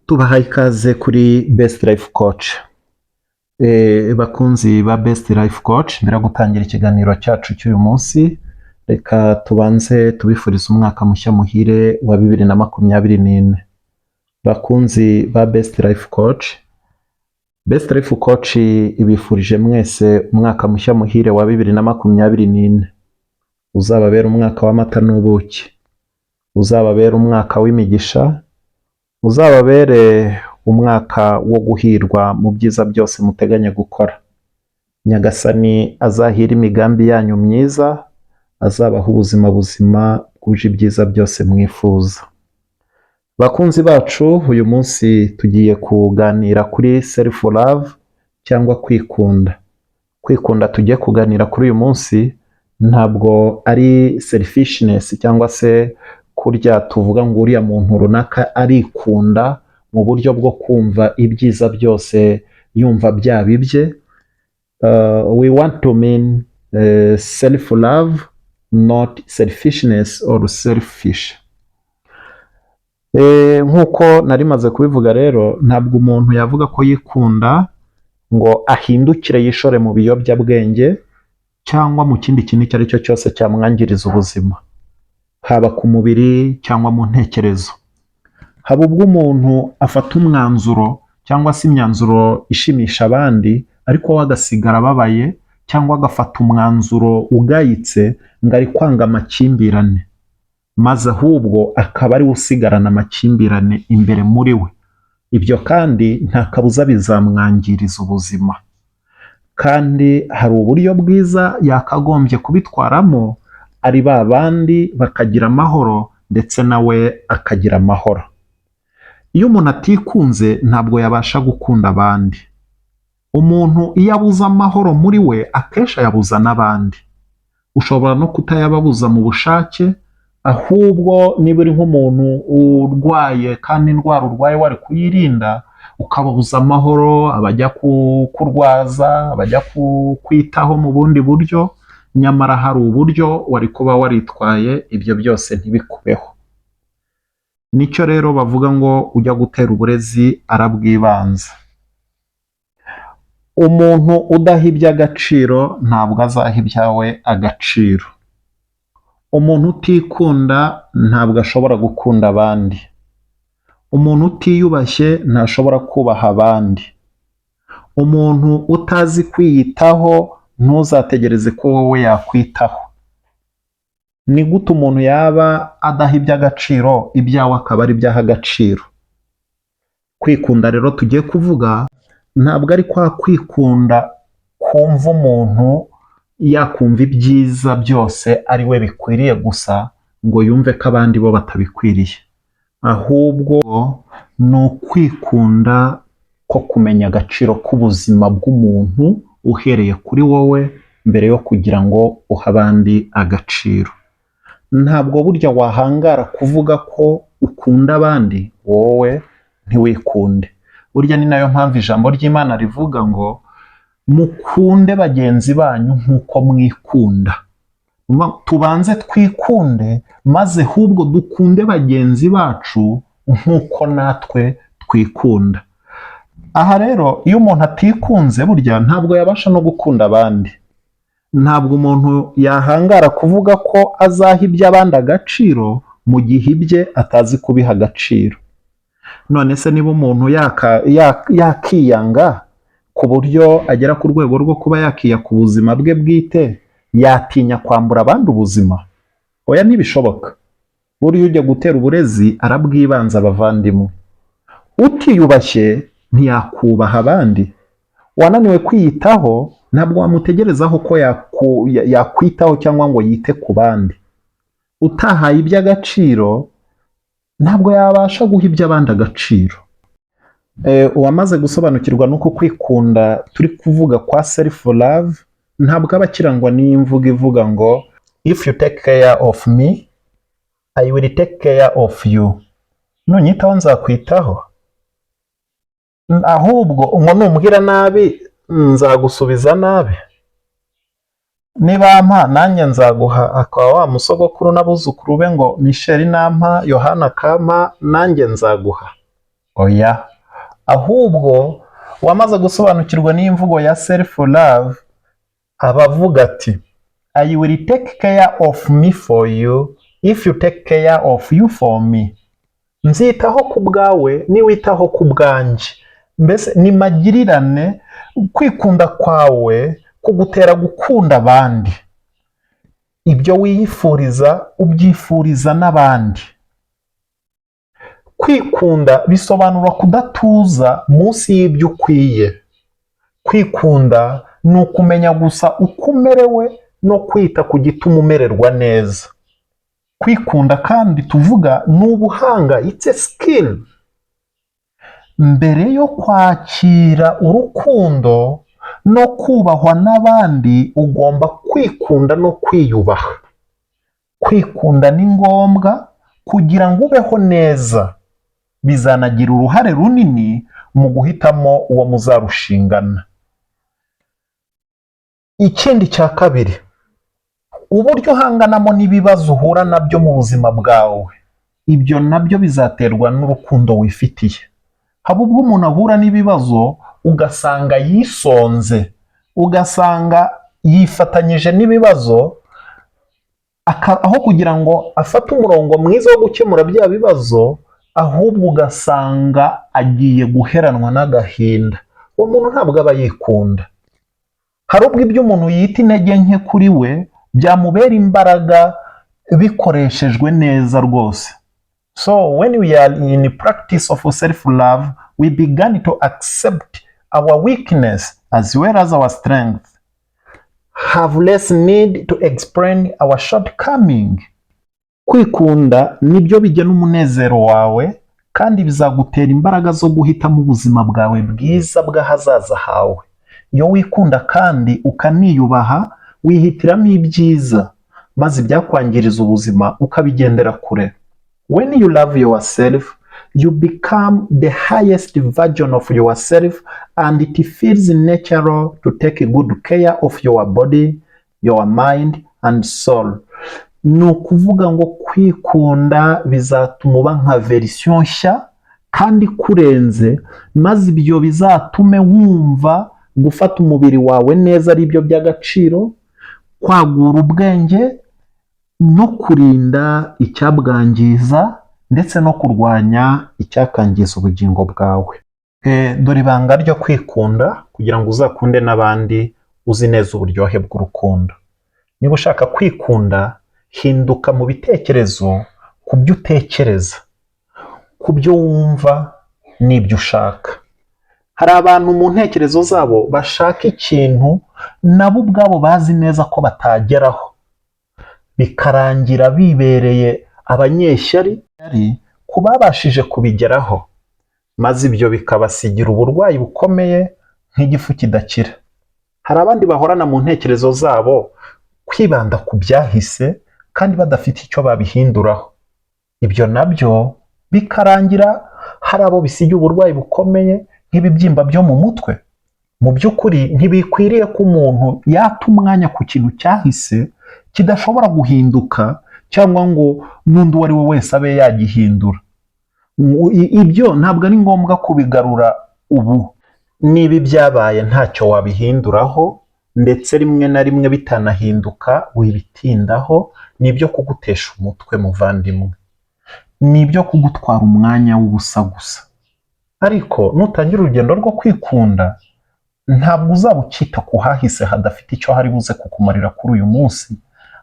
Tubahaye ikaze kuri Best Life Coach. Bakunzi ba Best Life Coach, mbere yo gutangira ikiganiro cyacu cy'uyu munsi, reka tubanze tubifurize umwaka mushya muhire wa 2024. Bakunzi ba Best Life Coach, Best Life Coach ibifurije mwese umwaka mushya muhire wa 2024. Uzababera umwaka w'amata n'ubuki, uzababera umwaka w'imigisha, uzababere umwaka wo guhirwa mu byiza byose muteganya gukora. Nyagasani azahira imigambi yanyu myiza, azabaha ubuzima buzima bwuje ibyiza byose mwifuza. Bakunzi bacu, uyu munsi tugiye kuganira kuri self love cyangwa kwikunda. Kwikunda tugiye kuganira kuri uyu munsi ntabwo ari selfishness cyangwa se kurya tuvuga ngo uriya muntu runaka arikunda mu buryo bwo kumva ibyiza byose yumva byabibye. We want to mean self love, not selfishness or selfish. Nkuko nari maze kubivuga rero, ntabwo umuntu yavuga ko yikunda ngo ahindukire yishore mu biyobyabwenge cyangwa mu kindi kintu icyo ari cyo cyose cyamwangiriza ubuzima, haba ku mubiri cyangwa mu ntekerezo. Haba ubwo umuntu afata umwanzuro cyangwa se imyanzuro ishimisha abandi, ariko we agasigara ababaye, cyangwa agafata umwanzuro ugayitse ngo ari kwanga amakimbirane, maze ahubwo akaba ari usigarana amakimbirane imbere muri we. Ibyo kandi nta kabuza bizamwangiriza ubuzima. Kandi hari uburyo bwiza yakagombye kubitwaramo, ari babandi bakagira amahoro ndetse nawe akagira amahoro. Iyo umuntu atikunze ntabwo yabasha gukunda abandi. Umuntu iyo abuze amahoro muri we akenshi ayabuza n'abandi. Ushobora no kutayababuza mu bushake, ahubwo niba uri nk'umuntu urwaye kandi indwara urwaye wari kuyirinda, ukababuza amahoro, abajya kurwaza, abajya kwitaho mu bundi buryo, nyamara hari uburyo wari kuba waritwaye ibyo byose ntibikubeho. Nicyo rero bavuga ngo ujya gutera uburezi arabwibanza. Umuntu udaha iby'agaciro ntabwo azaha ibyawe agaciro. Umuntu utikunda ntabwo ashobora gukunda abandi. Umuntu utiyubashye ntashobora kubaha abandi. Umuntu utazi kwiyitaho ntuzategereze ko wowe yakwitaho. Ni gute umuntu yaba adaha iby'agaciro, ibyawe akaba ari ibyaha agaciro? Kwikunda rero tugiye kuvuga ntabwo ari kwa kwikunda kumva umuntu yakumva ibyiza byose ari we bikwiriye gusa ngo yumve ko abandi bo batabikwiriye. Ahubwo ni ukwikunda ko kumenya agaciro k'ubuzima bw'umuntu uhereye kuri wowe mbere yo kugira ngo uhe abandi agaciro. Ntabwo burya wahangara kuvuga ko ukunda abandi wowe ntiwikunde. Burya ni nayo mpamvu ijambo ry'Imana rivuga ngo mukunde bagenzi banyu nk'uko mwikunda. Tubanze twikunde maze ahubwo dukunde bagenzi bacu nk'uko natwe twikunda. Aha rero iyo umuntu atikunze burya ntabwo yabasha no gukunda abandi. Ntabwo umuntu yahangara kuvuga ko azaha iby'abandi agaciro mu gihe ibye atazi kubiha agaciro. None se niba umuntu yakiyanga ku buryo agera ku rwego rwo kuba yakiya ku buzima bwe bwite, yatinya kwambura abandi ubuzima? Oya, ntibishoboka. Buriya ujya gutera uburezi arabwibanza abavandimwe. Utiyubashye ntiyakubaha abandi. Wananiwe kwiyitaho ntabwo wamutegerezaho ko yakwitaho cyangwa ngo yite ku bandi. Utahaye iby'agaciro ntabwo yabasha guha iby'abandi agaciro. Uwamaze gusobanukirwa n'uko kwikunda turi kuvuga kwa self love ntabwo aba akirangwa n'imvugo ivuga ngo if you take care of me I will take care of you. Nunyitaho nzakwitaho. Ahubwo ngo numbwira nabi nzagusubiza nabi. Niba mpa nanjye nzaguha. Akaba wa musogokuru n'abuzukuru be ngo Michel nampa Yohana kampa nanjye nzaguha. oya, ahubwo wamaze gusobanukirwa n'imvugo ya self love abavuga ati I will take care of me for you if you take care of you for me. Nzitaho ku bwawe niwitaho ku bwanjye. Mbese ni magirirane, kwikunda kwawe kugutera gukunda abandi. Ibyo wiyifuriza ubyifuriza n'abandi. Kwikunda bisobanura kudatuza munsi y'ibyo ukwiye. Kwikunda ni ukumenya gusa uko umerewe no kwita ku gituma umererwa neza. Kwikunda kandi tuvuga ni ubuhanga, it's a skill. Mbere yo kwakira urukundo no kubahwa n'abandi ugomba kwikunda no kwiyubaha. Kwikunda ni ngombwa kugira ngo ubeho neza. Bizanagira uruhare runini mu guhitamo uwo muzarushingana. Ikindi cya kabiri, uburyo uhanganamo n'ibibazo uhura nabyo mu buzima bwawe, ibyo nabyo bizaterwa n'urukundo wifitiye. Haba ubwo umuntu ahura n'ibibazo ugasanga yisonze, ugasanga yifatanyije n'ibibazo, aho kugira ngo afate umurongo mwiza wo gukemura bya bibazo, ahubwo ugasanga agiye guheranwa n'agahinda. Uwo muntu ntabwo aba yikunda. Hari ubwo ibyo umuntu yita intege nke kuri we byamubera imbaraga bikoreshejwe neza rwose. So when we are in practice of self-love, we begin to accept our weakness as well as our strength. Have less need to explain our shortcoming. Kwikunda nibyo bijyana umunezero wawe kandi bizagutera imbaraga zo guhitamo ubuzima bwawe bwiza bw'ahazaza hawe. Iyo wikunda kandi ukaniyubaha, wihitiramo ibyiza, maze ibyakwangiriza ubuzima ukabigendera kure. When you love yourself, you become the highest version of yourself, and it feels natural to take good care of your body, your mind and soul. Ni ukuvuga ngo kwikunda bizatuma uba nka verisiyo nshya kandi kurenze, maze ibyo bizatume wumva gufata umubiri wawe neza ari byo by'agaciro, kwagura ubwenge no kurinda icyabwangiza ndetse no kurwanya icyakangiza ubugingo bwawe. Dore ibanga ryo kwikunda kugira ngo uzakunde n'abandi uzi neza uburyohe bw'urukundo. Niba ushaka kwikunda, hinduka mu bitekerezo ku byo utekereza, ku byo wumva n'ibyo ushaka. Hari abantu mu ntekerezo zabo bashaka ikintu nabo ubwabo bazi neza ko batageraho, bikarangira bibereye abanyeshyari ku babashije kubigeraho, maze ibyo bikabasigira uburwayi bukomeye nk'igifu kidakira. Hari abandi bahorana mu ntekerezo zabo kwibanda ku byahise kandi badafite icyo babihinduraho. Ibyo nabyo bikarangira hari abo bisigira uburwayi bukomeye nk'ibibyimba byo mu mutwe. Mu by'ukuri ntibikwiriye ko umuntu yata umwanya ku kintu cyahise kidashobora guhinduka cyangwa ngo n'undi uwo ari we wese abe yagihindura. Ibyo ntabwo ari ngombwa kubigarura ubu. Niba ibyabaye ntacyo wabihinduraho ndetse rimwe na rimwe bitanahinduka wibitindaho, nibyo kugutesha umutwe muvandimwe, nibyo kugutwara umwanya w'ubusa gusa. Ariko nutangira urugendo rwo kwikunda, ntabwo uzaba ukita ku hahise hadafite icyo hari buze kukumarira kuri uyu munsi,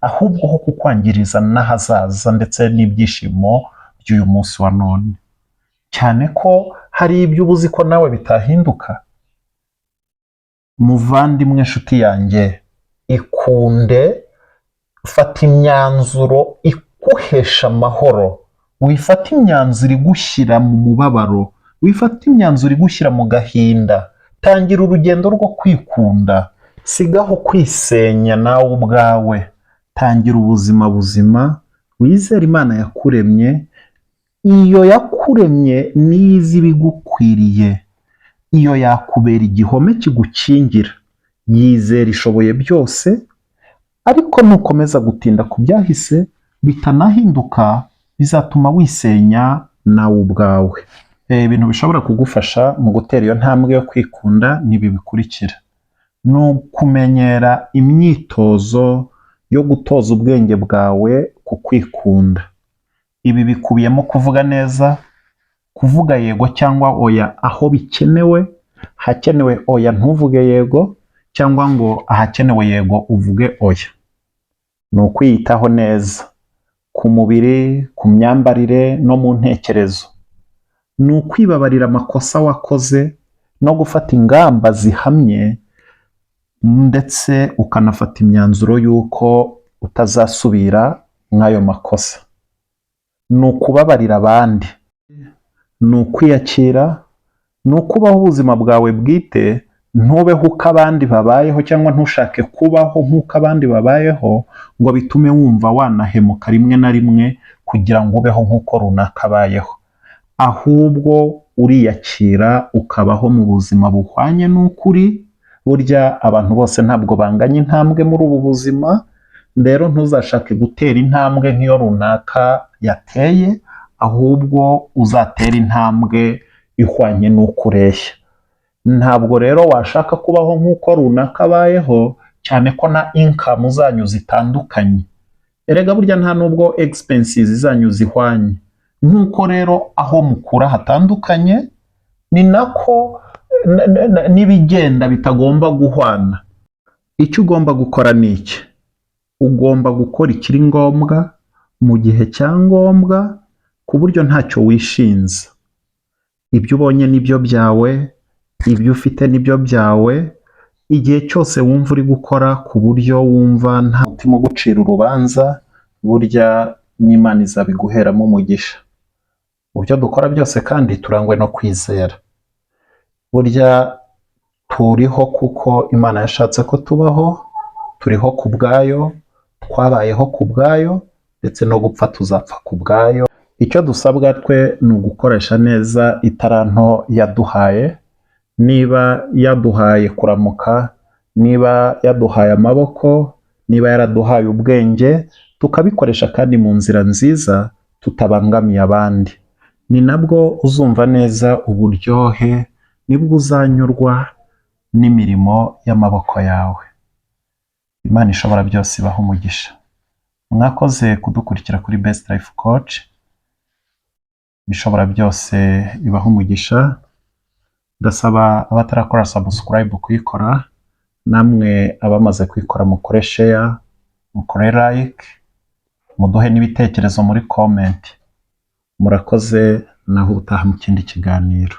ahubwo ho kukwangiriza n'ahazaza ndetse n'ibyishimo by'uyu munsi wa none. Cyane ko hari ibyo ubuzi ko nawe bitahinduka. Muvandimwe nshuti yanjye, ikunde, fata imyanzuro ikuhesha amahoro. Wifata imyanzuro igushyira mu mubabaro, wifata imyanzuro igushyira mu gahinda. Tangira urugendo rwo kwikunda, sigaho kwisenya nawe ubwawe. Tangira ubuzima buzima, wizere Imana yakuremye. Iyo yakuremye niyo izi ibigukwiriye, iyo yakubera igihome kigukingira. Yizere ishoboye byose, ariko nukomeza gutinda ku byahise bitanahinduka, bizatuma wisenya nawe ubwawe. Ibintu bishobora kugufasha mu gutera iyo ntambwe yo kwikunda n'ibi bikurikira: ni ukumenyera imyitozo yo gutoza ubwenge bwawe ku kwikunda. Ibi bikubiyemo kuvuga neza, kuvuga yego cyangwa oya aho bikenewe, hakenewe oya ntuvuge yego, cyangwa ngo ahakenewe yego uvuge oya. Ni ukwiyitaho neza ku mubiri, ku myambarire no mu ntekerezo. Ni ukwibabarira amakosa wakoze no gufata ingamba zihamye, ndetse ukanafata imyanzuro y'uko utazasubira mw'ayo makosa. Ni ukubabarira abandi, ni ukwiyakira, ni ukubaho ubuzima bwawe bwite, ntubeho uko abandi babayeho cyangwa ntushake kubaho nk'uko abandi babayeho ngo bitume wumva wanahemuka rimwe na rimwe kugira ngo ubeho nk'uko runaka abayeho. Ahubwo uriyakira ukabaho mu buzima buhwanye n'ukuri. Burya abantu bose ntabwo banganya intambwe muri ubu buzima, rero ntuzashake gutera intambwe nk'iyo runaka yateye, ahubwo uzatera intambwe ihwanye n'uko ureshya. Ntabwo rero washaka kubaho nk'uko runaka abayeho, cyane ko na income zanyu zitandukanye. Erega burya nta nubwo expenses zanyu zihwanye. Nk'uko rero aho mukura hatandukanye, ni nako n'ibigenda bitagomba guhwana. Icyo ugomba gukora ni iki: ugomba gukora ikiri ngombwa mu gihe cya ngombwa, ku buryo ntacyo wishinza. Ibyo ubonye nibyo byawe, ibyo ufite nibyo byawe. Igihe cyose wumva uri gukora ku buryo wumva nta mutima ugucira urubanza, burya n'Imana izabiguheramo umugisha. Mu byo dukora byose kandi turangwe no kwizera. Burya turiho kuko Imana yashatse ko tubaho, turiho ku bwayo, twabayeho ku bwayo, ndetse no gupfa tuzapfa ku bwayo. Icyo dusabwa twe ni ugukoresha neza itaranto yaduhaye. Niba yaduhaye kuramuka, niba yaduhaye amaboko, niba yaraduhaye ubwenge, tukabikoresha kandi mu nzira nziza tutabangamiye abandi, ni nabwo uzumva neza uburyohe, nibwo uzanyurwa n'imirimo y'amaboko yawe. Imana ishobora byose ibaha umugisha. Mwakoze kudukurikira kuri Best Life Coach. Bishobora byose ibaha umugisha. Ndasaba abatarakora subscribe kuyikora, namwe abamaze kuyikora mukore share, mukore like, muduhe n'ibitekerezo muri comment. Murakoze, naho utaha mu kindi kiganiro.